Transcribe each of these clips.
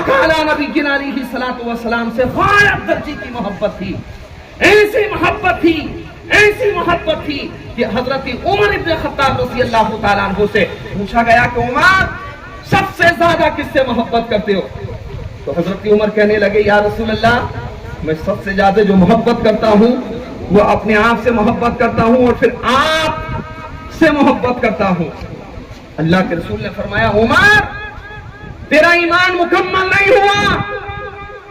आका अला नबीना अलैहिस्सलातु वस्सलाम से गायब दर्जे की मोहब्बत थी। ऐसी मोहब्बत थी कि हजरत उमर इब्न खत्ताब रज़ी अल्लाह तआला अन्हु से पूछा गया कि उमर सबसे ज्यादा किससे मोहब्बत करते हो? तो हजरत उमर कहने लगे, या रसूल अल्लाह, मैं सबसे ज्यादा जो मोहब्बत करता हूँ वो अपने आप से मोहब्बत करता हूँ और फिर आप से मोहब्बत करता हूँ। अल्लाह के रसूल ने फरमाया, उमर तेरा ईमान मुकम्मल नहीं हुआ।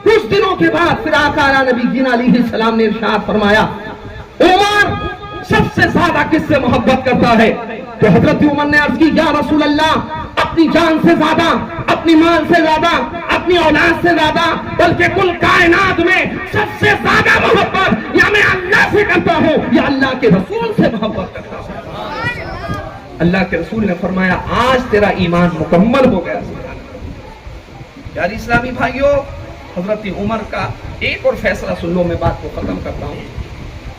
कुछ दिनों के बाद फिर आका अला नबीना अलैहिस्सलाम ने इरशाद फरमाया, उमर सबसे ज्यादा किससे मोहब्बत करता है? तो हजरत उमर ने अर्ज की, या रसूल अल्लाह, अपनी जान से ज्यादा, अपनी माल से ज्यादा, अपनी औलाद से ज्यादा, बल्कि कुल कायनात में सबसे ज्यादा मोहब्बत या मैं अल्लाह से करता हूँ या अल्लाह के रसूल से मोहब्बत करता हूँ। अल्लाह के रसूल ने फरमाया, आज तेरा ईमान मुकम्मल हो गया। यार इस्लामी भाइयों, हजरत उमर का एक और फैसला सुन लो, मैं बात को खत्म करता हूँ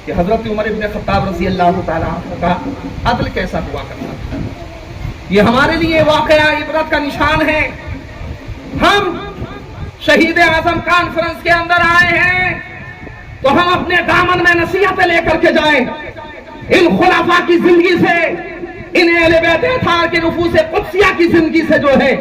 कि हजरत उमर इब्न खत्ताब रज़ी अल्लाह तआला अन्हु का अदल कैसा हुआ करता था। ये हमारे लिए वाकया इबरत का निशान है। हम शहीद आजम कॉन्फ्रेंस के अंदर आए हैं तो हम अपने दामन में नसीहतें लेकर के जाएं। इन खुलाफा की जिंदगी से, इन अहले बैत अताहर की नफूस कुद्सिया की जिंदगी से जो है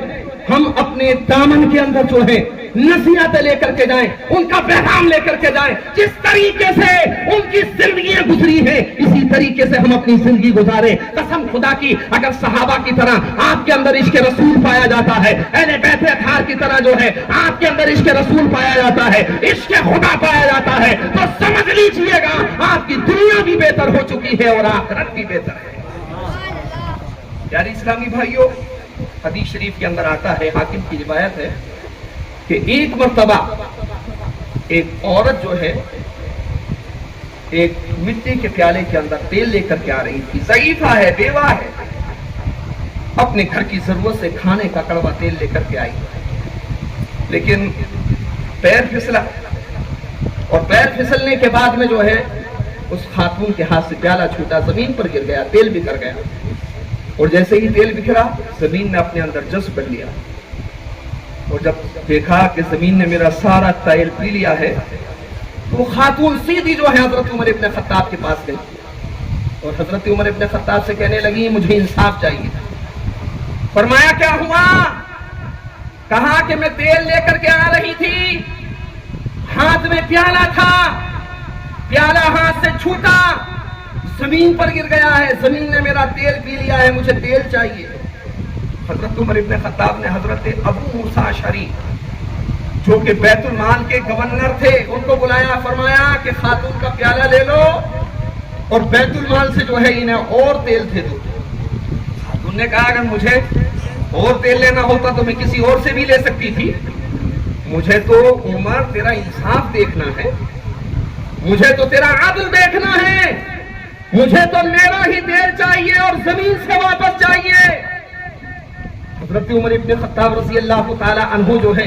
हम अपने दामन के अंदर जो है नसीहतें लेकर के जाएं, उनका पैगाम लेकर के जाएं। जिस तरीके से उनकी जिंदगी गुजरी है इसी तरीके से हम अपनी जिंदगी गुजारें। कसम खुदा की, अगर सहाबा की तरह आपके अंदर इश्क रसूल पाया जाता है, अहले बैत अताहर की तरह जो है आपके अंदर इश्क रसूल पाया जाता है, इश्क खुदा पाया जाता है, तो समझ लीजिएगा आपकी दुनिया भी बेहतर हो चुकी है और आखिरत भी बेहतर है। यार इस्लामी भाइयों, हदीस शरीफ के अंदर आता है, हाकिम की रिवायत है कि एक मर्तबा एक औरत जो है एक मिट्टी के प्याले के अंदर तेल लेकर के आ रही थी। ज़ईफा है, बेवा है, अपने घर की जरूरत से खाने का कड़वा तेल लेकर के आई, लेकिन पैर फिसला और पैर फिसलने के बाद में जो है उस खातून के हाथ से प्याला छूटा, जमीन पर गिर गया, तेल बिखर गया। और जैसे ही तेल बिखरा, जमीन ने अपने अंदर जज्ब कर लिया और जब देखा कि जमीन ने मेरा सारा तेल पी लिया है, तो वो खातून सीधी जो है हजरत उमर इब्न खत्ताब के पास गई और हजरत उमर इब्न खत्ताब से कहने लगी, मुझे इंसाफ चाहिए। फरमाया, क्या हुआ? कहा कि मैं तेल लेकर के आ रही थी, हाथ में प्याला था, प्याला हाथ से छूटा, जमीन पर गिर गया है, जमीन ने मेरा तेल पी लिया है, मुझे तेल चाहिए। हजरत उमर इब्न खत्ताब ने हजरत अबू मूसा अशअरी जो कि बैतुल माल के गवर्नर थे उनको बुलाया, फरमाया कि खातून का प्याला ले लो और बैतुल माल से जो है इन्हें और तेल दे दो। खातून ने कहा, अगर मुझे और तेल लेना होता तो मैं किसी और से भी ले सकती थी, मुझे तो उमर तेरा इंसाफ देखना है, मुझे तो तेरा आदल देखना है, मुझे तो मेरा ही तेल चाहिए और जमीन से वापस चाहिए। हजरत उमर इब्न खत्ताब रज़ी अल्लाह तआला अन्हु जो है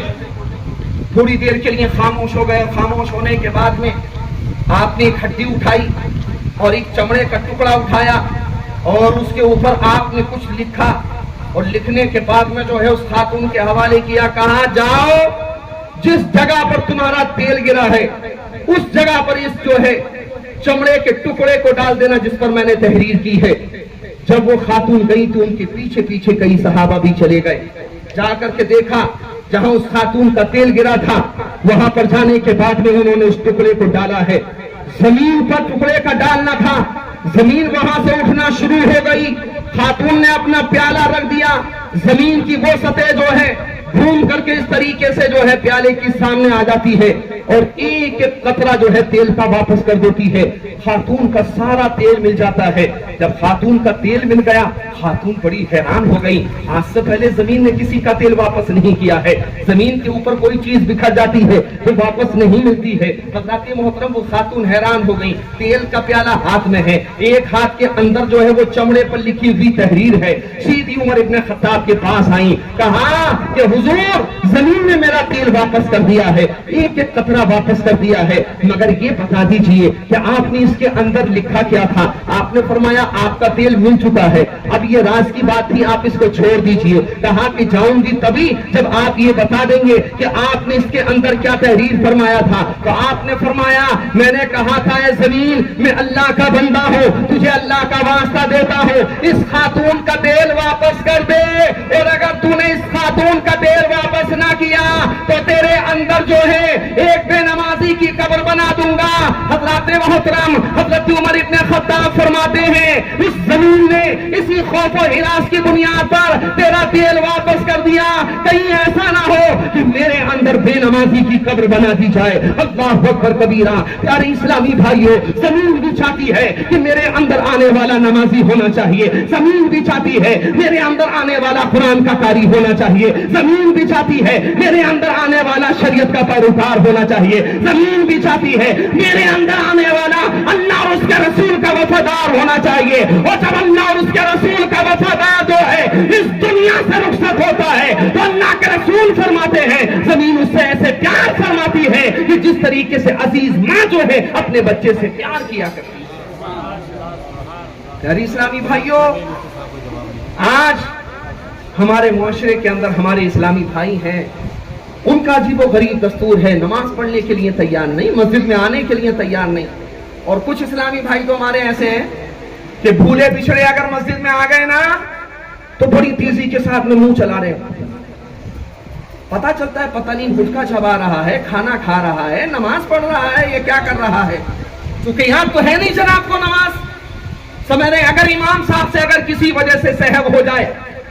थोड़ी देर के लिए खामोश हो गए। खामोश होने के बाद में आपने एक हड्डी उठाई और एक चमड़े का टुकड़ा उठाया और उसके ऊपर आपने कुछ लिखा और लिखने के बाद में जो है उस खातून के हवाले किया। कहा, जाओ जिस जगह पर तुम्हारा तेल गिरा है उस जगह पर इस जो है चमड़े के टुकड़े को डाल देना जिस पर मैंने तहरीर की है। जब वो खातून गई तो उनके पीछे पीछे कई सहाबा भी चले गए। जाकर के देखा जहां उस खातून का तेल गिरा था, वहां पर जाने के बाद में उन्होंने उस टुकड़े को डाला है। जमीन पर टुकड़े का डालना था, जमीन वहां से उठना शुरू हो गई। खातून ने अपना प्याला रख दिया, जमीन की वो सतह जो है घूम करके इस तरीके से जो है प्याले की सामने आ जाती है और एक एक कतरा जो है तेल का वापस कर देती है। खातून का सारा तेल मिल जाता है। जब खातून का तेल मिल गया, खातून बड़ी हैरान हो गई। आज से पहले जमीन ने किसी का तेल वापस नहीं किया है। जमीन के ऊपर कोई चीज बिखर जाती है तो वापस नहीं मिलती है। हज़रात मोहतरम, वो खातून हैरान हो गई। तेल का प्याला हाथ में है, एक हाथ के अंदर जो है वो चमड़े पर लिखी हुई तहरीर है। सीधी उमर इब्न खत्ताब के पास आई, कहा कि हुजूर, जमीन ने मेरा तेल वापस कर दिया है, एक एक कतरा دوسرا واپس کر دیا ہے، مگر یہ بتا دیجئے کہ آپ نے اس کے اندر لکھا کیا تھا؟ آپ نے فرمایا آپ کا تیل مل چکا ہے، اب یہ راز کی بات تھی، آپ اس کو چھوڑ دیجئے۔ کہا کہ جاؤں گی تبھی جب آپ یہ بتا دیں گے کہ آپ نے اس کے اندر کیا تحریر فرمایا تھا۔ تو آپ نے فرمایا میں نے کہا تھا اے زمین میں اللہ کا بندہ ہوں، تجھے اللہ کا واسطہ دیتا ہوں، اس خاتون کا تیل واپس کر دے، اور اگر تو نے اس خاتون کا تیل واپس نہ کیا تو تیرے اندر جو ہے ایک بے نمازی کی قبر بنا دوں گا۔ حضرات محترم حضرت عمر ابن خطاب فرماتے ہیں اس زمین نے اسی خوف و ہراس کی بنیاد پر تیرا تیل واپس کر دیا، کہیں ایسا نہ ہو کہ میرے اندر بے نمازی کی قبر بنا دی جائے۔ اللہ اکبر کبیرہ۔ پیارے اسلامی بھائیوں، زمین بھی چاہتی ہے کہ میرے اندر آنے والا نمازی ہونا چاہیے، زمین بھی چاہتی ہے میرے اندر آنے والا قرآن کا قاری ہونا چاہیے، زمین بھی چاہتی ہے میرے اندر آنے والا شریعت کا پیروکار ہونا چاہیے، زمین بھی چاہتی ہے میرے اندر آنے والا اللہ اور اس کے رسول کا وفادار ہونا چاہیے۔ اور جب اللہ اور اس کے رسول کا وفادار جو ہے اس دنیا سے رخصت ہوتا ہے تو اللہ کے رسول فرماتے ہیں زمین اس سے ایسے پیار فرماتی ہے کہ جس طریقے سے عزیز ماں جو ہے اپنے بچے سے پیار کیا کرتی ہے۔ پیارے اسلامی بھائیوں، آج ہمارے معاشرے کے اندر ہمارے اسلامی بھائی ہیں، ان کا عجیب و غریب دستور ہے، نماز پڑھنے کے لیے تیار نہیں، مسجد میں آنے کے لیے تیار نہیں۔ اور کچھ اسلامی بھائی تو ہمارے ایسے ہیں کہ بھولے بچھڑے اگر مسجد میں آ گئے نا تو بڑی تیزی کے ساتھ میں منہ چلا رہے ہیں، پتا چلتا ہے پتہ نہیں گٹکا چبا رہا ہے، کھانا کھا رہا ہے، نماز پڑھ رہا ہے، یہ کیا کر رہا ہے، کیونکہ یہاں تو ہے نہیں جناب کو نماز۔ سمجھ رہے ہیں؟ اگر امام صاحب سے اگر کسی وجہ سے سہو ہو جائے،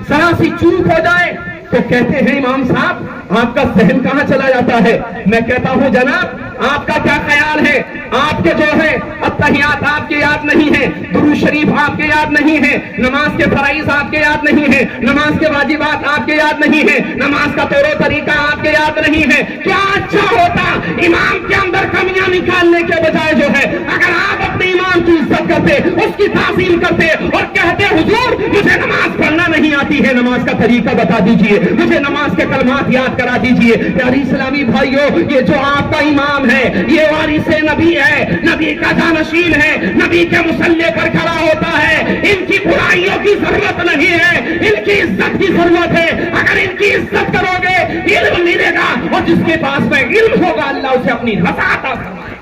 ذرا سی چوک ہو جائے تو کہتے ہیں امام صاحب آپ کا ذہن کہاں چلا جاتا ہے؟ میں کہتا ہوں جناب آپ کا کیا خیال ہے؟ آپ کے جو ہے التحیات آپ کے یاد نہیں ہیں، درود شریف آپ کے یاد نہیں ہیں، نماز کے فرائض آپ کے یاد نہیں ہیں، نماز کے واجبات آپ کے یاد نہیں ہیں، نماز کا طور و طریقہ آپ کے یاد نہیں ہے۔ کیا اچھا ہوتا امام کے اندر کمیاں نکالنے کے بجائے جو ہے اگر آپ اپنے امام کی عزت کرتے، اس کی تعظیم کرتے اور کہتے حضور مجھے نماز پڑھنا نہیں آتی ہے، نماز کا طریقہ بتا دیجئے، مجھے نماز کے کلمات یاد کرا دیجئے۔ پیاری اسلامی بھائیوں، یہ جو آپ کا امام ہے یہ وارث نبی ہے، نبی کا جانشین ہے، نبی کے مصلی پر کھڑا ہوتا ہے، ان کی برائیوں کی ضرورت نہیں ہے، ان کی عزت کی ضرورت ہے۔ اگر ان کی عزت کرو گے علم ملے گا، اور جس کے پاس میں علم ہوگا اللہ اسے اپنی رضا عطا فرمائے۔